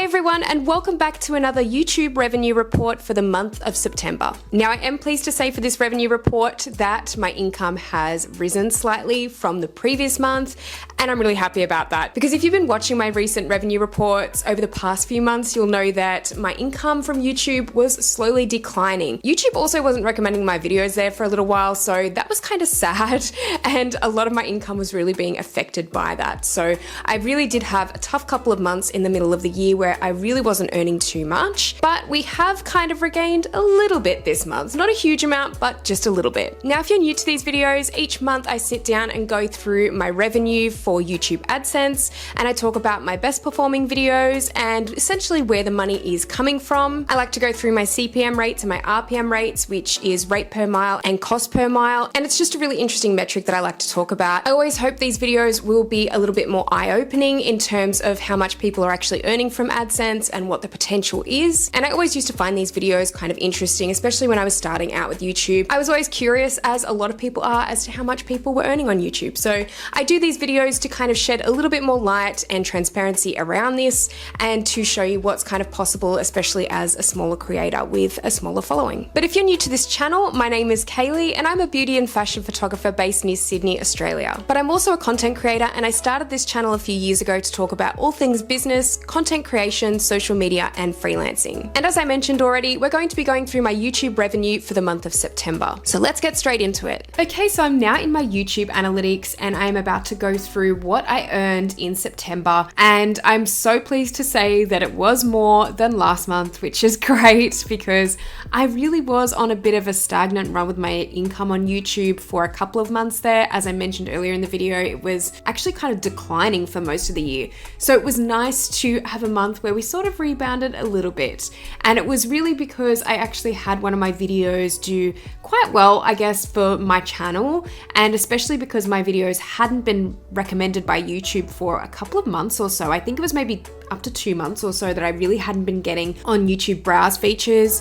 everyone, and welcome back to another YouTube revenue report for the month of September. Now, I am pleased to say for this revenue report that my income has risen slightly from the previous month, and I'm really happy about that because if you've been watching my recent revenue reports over the past few months, you'll know that my income from YouTube was slowly declining. YouTube also wasn't recommending my videos there for a little while, so that was kind of sad, and a lot of my income was really being affected by that. So I really did have a tough couple of months in the middle of the year where I really wasn't earning too much, but we have kind of regained a little bit this month. Not a huge amount, but just a little bit. Now, if you're new to these videos, each month I sit down and go through my revenue for YouTube AdSense, and I talk about my best performing videos and essentially where the money is coming from. I like to go through my CPM rates and my RPM rates, which is rate per mile and cost per mile, and it's just a really interesting metric that I like to talk about. I always hope these videos will be a little bit more eye-opening in terms of how much people are actually earning from AdSense and what the potential is. And I always used to find these videos kind of interesting, especially when I was starting out with YouTube. I was always curious, as a lot of people are, as to how much people were earning on YouTube. So I do these videos to kind of shed a little bit more light and transparency around this and to show you what's kind of possible, especially as a smaller creator with a smaller following. But if you're new to this channel, my name is Kaylee and I'm a beauty and fashion photographer based near Sydney, Australia. But I'm also a content creator, and I started this channel a few years ago to talk about all things business, content creation, social media, and freelancing. And as I mentioned already, we're going to be going through my YouTube revenue for the month of September. So let's get straight into it. Okay, so I'm now in my YouTube analytics and I'm about to go through what I earned in September. And I'm so pleased to say that it was more than last month, which is great because I really was on a bit of a stagnant run with my income on YouTube for a couple of months there. As I mentioned earlier in the video, it was actually kind of declining for most of the year. So it was nice to have a month where we sort of rebounded a little bit. And it was really because I actually had one of my videos do quite well, I guess, for my channel. And especially because my videos hadn't been recommended by YouTube for a couple of months or so. I think it was maybe up to 2 months or so that I really hadn't been getting on YouTube browse features.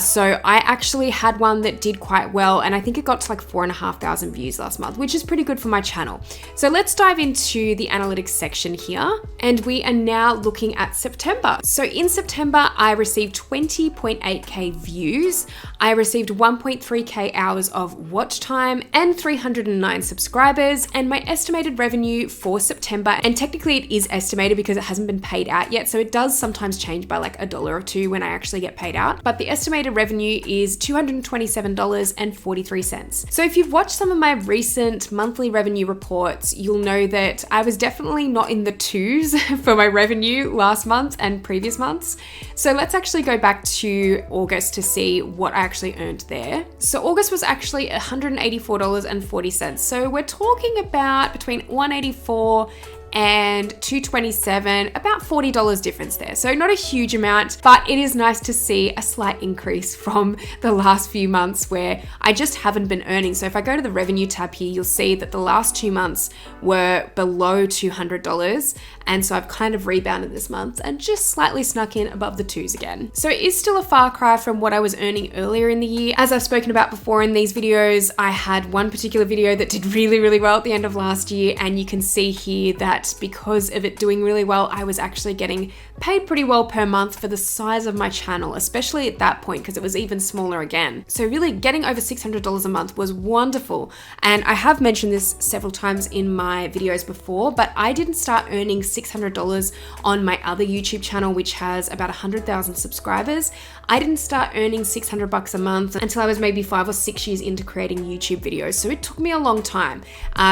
So I actually had one that did quite well, and I think it got to like 4,500 views last month, which is pretty good for my channel. So let's dive into the analytics section here, and we are now looking at September. So in September, I received 20.8k views. I received 1.3k hours of watch time and 309 subscribers, and my estimated revenue for September, and technically it is estimated because it hasn't been paid out yet, so it does sometimes change by like $1 or $2 when I actually get paid out, but the estimated revenue is $227.43. So if you've watched some of my recent monthly revenue reports, you'll know that I was definitely not in the twos for my revenue last month and previous months. So let's actually go back to August to see what I actually earned there. So August was actually $184.40. So we're talking about between $184 and $227, about $40 difference there. So not a huge amount, but it is nice to see a slight increase from the last few months where I just haven't been earning. So if I go to the revenue tab here, you'll see that the last 2 months were below $200. And so I've kind of rebounded this month and just slightly snuck in above the twos again. So it is still a far cry from what I was earning earlier in the year. As I've spoken about before in these videos, I had one particular video that did really, really well at the end of last year. And you can see here that because of it doing really well, I was actually getting paid pretty well per month for the size of my channel, especially at that point because it was even smaller again. So really getting over $600 a month was wonderful. And I have mentioned this several times in my videos before, but I didn't start earning $600 on my other YouTube channel, which has about 100,000 subscribers. I didn't start earning $600 a month until I was maybe 5 or 6 years into creating YouTube videos. So it took me a long time.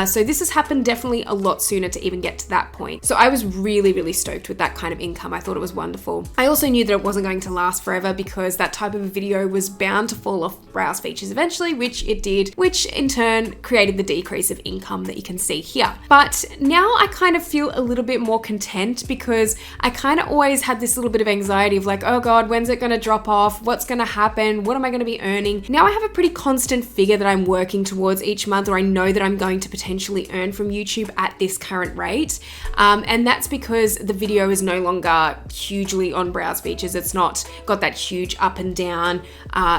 So this has happened definitely a lot sooner to even get to that point. So I was really, really stoked with that kind of income. I thought it was wonderful. I also knew that it wasn't going to last forever because that type of a video was bound to fall off browse features eventually, which it did, which in turn created the decrease of income that you can see here. But now I kind of feel a little bit more content because I kind of always had this little bit of anxiety of like, oh God, when's it going to drop off? What's going to happen? What am I going to be earning? Now I have a pretty constant figure that I'm working towards each month, or I know that I'm going to potentially earn from YouTube at this current rate. And that's because the video is no longer hugely on browse features. It's not got that huge up and down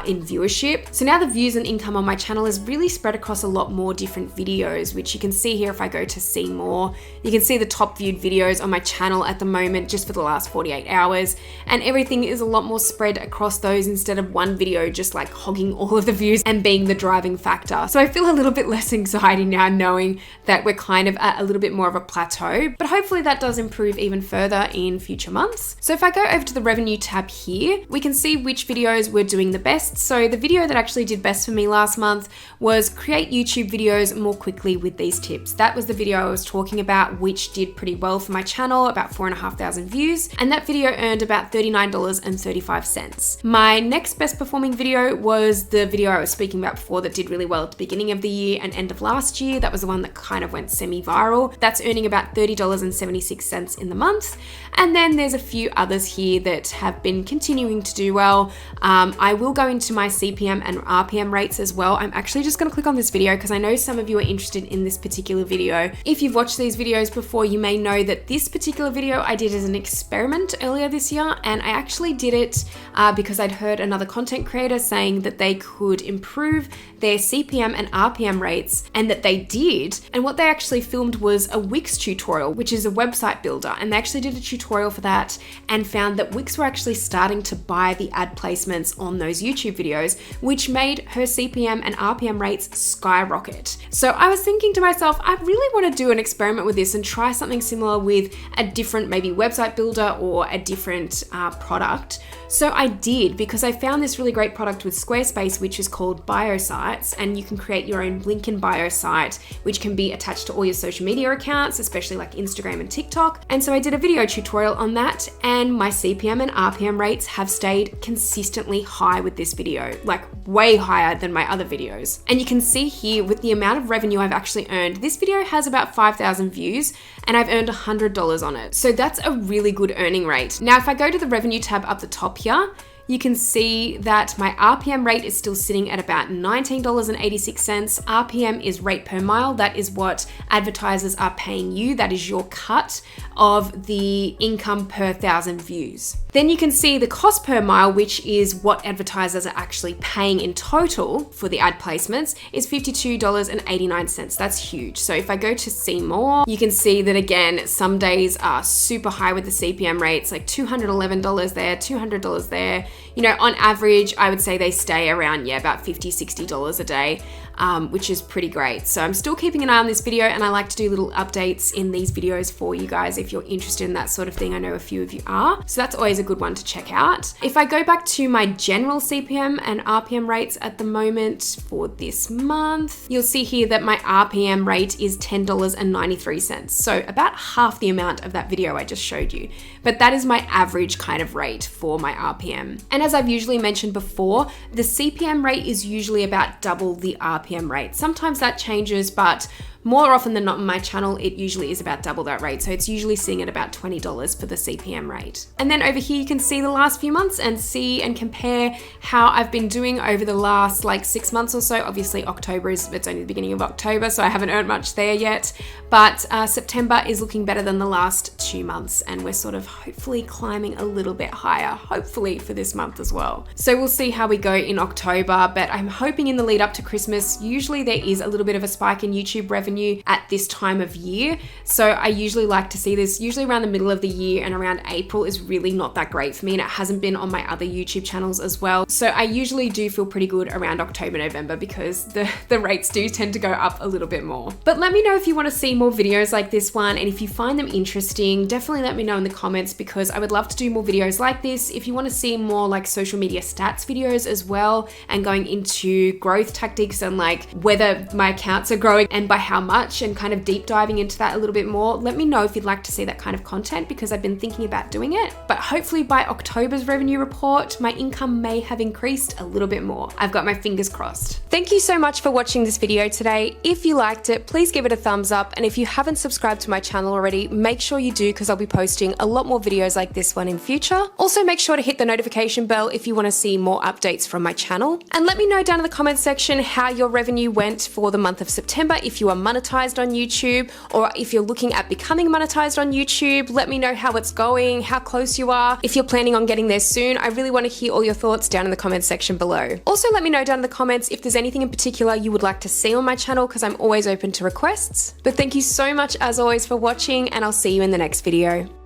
in viewership. So now the views and income on my channel is really spread across a lot more different videos, which you can see here if I go to see more. You can see the top viewed video videos on my channel at the moment just for the last 48 hours, and everything is a lot more spread across those instead of one video just like hogging all of the views and being the driving factor. So I feel a little bit less anxiety now knowing that we're kind of at a little bit more of a plateau, but hopefully that does improve even further in future months. So if I go over to the revenue tab here, we can see which videos were doing the best. So the video that actually did best for me last month was create YouTube videos more quickly with these tips. That was the video I was talking about, which did pretty well for my channel, about 4,500 views, and that video earned about $39.35. My next best performing video was the video I was speaking about before that did really well at the beginning of the year and end of last year. That was the one that kind of went semi-viral. That's earning about $30.76 in the month. And then there's a few others here that have been continuing to do well. I will go into my CPM and RPM rates as well. I'm actually just going to click on this video because I know some of you are interested in this particular video. If you've watched these videos before, you may know that this particular video I did as an experiment earlier this year, and I actually did it because I'd heard another content creator saying that they could improve their CPM and RPM rates, and that they did. And what they actually filmed was a Wix tutorial, which is a website builder, and they actually did a tutorial for that and found that Wix were actually starting to buy the ad placements on those YouTube videos, which made her CPM and RPM rates skyrocket. So I was thinking to myself, I really want to do an experiment with this and try something similar with a different maybe website builder or a different product. So I did, because I found this really great product with Squarespace, which is called Bio Sites, and you can create your own link in bio site, which can be attached to all your social media accounts, especially like Instagram and TikTok. And so I did a video tutorial on that, and my CPM and RPM rates have stayed consistently high with this video, like way higher than my other videos. And you can see here with the amount of revenue I've actually earned, this video has about 5,000 views and I've earned $100 on it. So that's a really good earning rate. Now, if I go to the revenue tab up the top here, you can see that my RPM rate is still sitting at about $19.86. RPM is rate per mile. That is what advertisers are paying you. That is your cut of the income per 1,000 views. Then you can see the cost per mile, which is what advertisers are actually paying in total for the ad placements, is $52.89. That's huge. So if I go to see more, you can see that again, some days are super high with the CPM rates, like $211 there, $200 there. You know, on average, I would say they stay around, about $50, $60 a day, which is pretty great. So I'm still keeping an eye on this video, and I like to do little updates in these videos for you guys if you're interested in that sort of thing. I know a few of you are, so that's always a good one to check out. If I go back to my general CPM and RPM rates at the moment for this month, you'll see here that my RPM rate is $10.93. So about half the amount of that video I just showed you, but that is my average kind of rate for my RPM. And as I've usually mentioned before, the CPM rate is usually about double the RPM rate. Sometimes that changes, but more often than not on my channel, it usually is about double that rate. So it's usually sitting at about $20 for the CPM rate. And then over here, you can see the last few months and see and compare how I've been doing over the last like 6 months or so. Obviously it's only the beginning of October, so I haven't earned much there yet. But September is looking better than the last 2 months. And we're sort of hopefully climbing a little bit higher, hopefully for this month as well. So we'll see how we go in October, but I'm hoping in the lead up to Christmas, usually there is a little bit of a spike in YouTube revenue at this time of year. So I usually like to see this usually around the middle of the year, and around April is really not that great for me, and it hasn't been on my other YouTube channels as well. So I usually do feel pretty good around October, November, because the rates do tend to go up a little bit more. But let me know if you want to see more videos like this one, and if you find them interesting, definitely let me know in the comments, because I would love to do more videos like this. If you want to see more like social media stats videos as well, and going into growth tactics and like whether my accounts are growing and by how much, and kind of deep diving into that a little bit more, let me know if you'd like to see that kind of content, because I've been thinking about doing it. But hopefully by October's revenue report, my income may have increased a little bit more. I've got my fingers crossed. Thank you so much for watching this video today. If you liked it, please give it a thumbs up. And if you haven't subscribed to my channel already, make sure you do, because I'll be posting a lot more videos like this one in future. Also, make sure to hit the notification bell if you want to see more updates from my channel. And let me know down in the comments section how your revenue went for the month of September, if you are monetized on YouTube, or if you're looking at becoming monetized on YouTube. Let me know how it's going, how close you are. If you're planning on getting there soon, I really want to hear all your thoughts down in the comments section below. Also, let me know down in the comments if there's anything in particular you would like to see on my channel, because I'm always open to requests. But thank you so much as always for watching, and I'll see you in the next video.